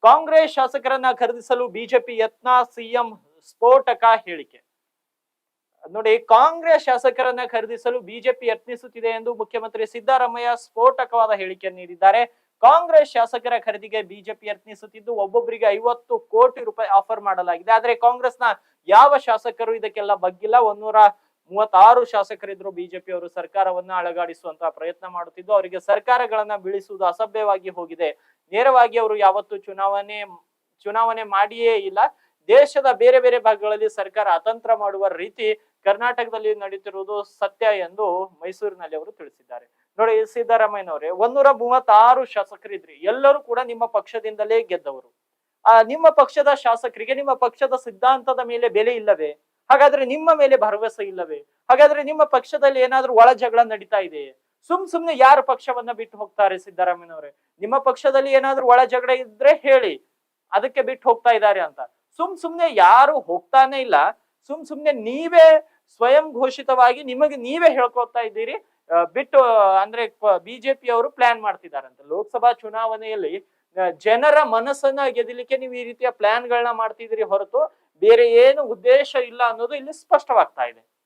ಕಾಂಗ್ರೆಸ್ ಶಾಸಕರನ್ನ ಖರೀದಿಸಲು ಬಿಜೆಪಿ ಯತ್ನ, ಸಿಎಂ ಸ್ಫೋಟಕ ಹೇಳಿಕೆ. ನೋಡಿ, ಕಾಂಗ್ರೆಸ್ ಶಾಸಕರನ್ನ ಖರೀದಿಸಲು ಬಿಜೆಪಿ ಯತ್ನಿಸುತ್ತಿದೆ ಎಂದು ಮುಖ್ಯಮಂತ್ರಿ ಸಿದ್ದರಾಮಯ್ಯ ಸ್ಫೋಟಕವಾದ ಹೇಳಿಕೆಯನ್ನು ನೀಡಿದ್ದಾರೆ. ಕಾಂಗ್ರೆಸ್ ಶಾಸಕರ ಖರೀದಿಗೆ ಬಿಜೆಪಿ ಯತ್ನಿಸುತ್ತಿದ್ದು ಒಬ್ಬೊಬ್ಬರಿಗೆ 50 ಕೋಟಿ ರೂಪಾಯಿ ಆಫರ್ ಮಾಡಲಾಗಿದೆ. ಆದ್ರೆ ಕಾಂಗ್ರೆಸ್ನ ಯಾವ ಶಾಸಕರು ಇದಕ್ಕೆಲ್ಲ ಬಗ್ಗಿಲ್ಲ. 136 ಶಾಸಕರಿದ್ರು ಬಿಜೆಪಿ ಅವರು ಸರ್ಕಾರವನ್ನ ಅಳಗಾಡಿಸುವಂತಹ ಪ್ರಯತ್ನ ಮಾಡುತ್ತಿದ್ದು ಅವರಿಗೆ ಸರ್ಕಾರಗಳನ್ನ ಬೀಳಿಸುವುದು ಅಸಭ್ಯವಾಗಿ ಹೋಗಿದೆ. ನೇರವಾಗಿ ಅವರು ಯಾವತ್ತು ಚುನಾವಣೆ ಮಾಡಿಯೇ ಇಲ್ಲ. ದೇಶದ ಬೇರೆ ಬೇರೆ ಭಾಗಗಳಲ್ಲಿ ಸರ್ಕಾರ ಅತಂತ್ರ ಮಾಡುವ ರೀತಿ ಕರ್ನಾಟಕದಲ್ಲಿ ನಡೀತಿರುವುದು ಸತ್ಯ ಎಂದು ಮೈಸೂರಿನಲ್ಲಿ ಅವರು ತಿಳಿಸಿದ್ದಾರೆ. ನೋಡಿ, ಸಿದ್ದರಾಮಯ್ಯನವರೇ, 136 ಶಾಸಕರಿದ್ರಿ, ಎಲ್ಲರೂ ಕೂಡ ನಿಮ್ಮ ಪಕ್ಷದಿಂದಲೇ ಗೆದ್ದವರು. ನಿಮ್ಮ ಪಕ್ಷದ ಶಾಸಕರಿಗೆ ನಿಮ್ಮ ಪಕ್ಷದ ಸಿದ್ಧಾಂತದ ಮೇಲೆ ಬೆಲೆ ಇಲ್ಲವೇ? ಹಾಗಾದ್ರೆ ನಿಮ್ಮ ಮೇಲೆ ಭರವಸೆ ಇಲ್ಲವೇ? ಹಾಗಾದ್ರೆ ನಿಮ್ಮ ಪಕ್ಷದಲ್ಲಿ ಏನಾದ್ರೂ ಒಳ ಜಗಳ ನಡೀತಾ ಇದೆ? ಸುಮ್ನೆ ಯಾರು ಪಕ್ಷವನ್ನ ಬಿಟ್ಟು ಹೋಗ್ತಾರೆ ಸಿದ್ದರಾಮಯ್ಯನವರೇ? ನಿಮ್ಮ ಪಕ್ಷದಲ್ಲಿ ಏನಾದ್ರೂ ಒಳ ಜಗಳ ಇದ್ರೆ ಹೇಳಿ, ಅದಕ್ಕೆ ಬಿಟ್ಟು ಹೋಗ್ತಾ ಇದ್ದಾರೆ ಅಂತ. ಸುಮ್ನೆ ಯಾರು ಹೋಗ್ತಾನೆ ಇಲ್ಲ. ಸುಮ್ನೆ ನೀವೇ ಸ್ವಯಂ ಘೋಷಿತವಾಗಿ ನಿಮಗೆ ನೀವೇ ಹೇಳ್ಕೊತಾ ಇದ್ದೀರಿ ಬಿಟ್ಟು, ಅಂದ್ರೆ ಬಿಜೆಪಿ ಅವರು ಪ್ಲಾನ್ ಮಾಡ್ತಿದಾರಂತೆ. ಲೋಕಸಭಾ ಚುನಾವಣೆಯಲ್ಲಿ ಜನರ ಮನಸ್ಸನ್ನ ಗೆದಲಿಕ್ಕೆ ನೀವು ಈ ರೀತಿಯ ಪ್ಲಾನ್ ಗಳನ್ನ ಮಾಡ್ತಿದ್ದೀರಿ ಹೊರತು ಬೇರೆ ಏನು ಉದ್ದೇಶ ಇಲ್ಲ ಅನ್ನೋದು ಇಲ್ಲಿ ಸ್ಪಷ್ಟವಾಗ್ತಾ ಇದೆ.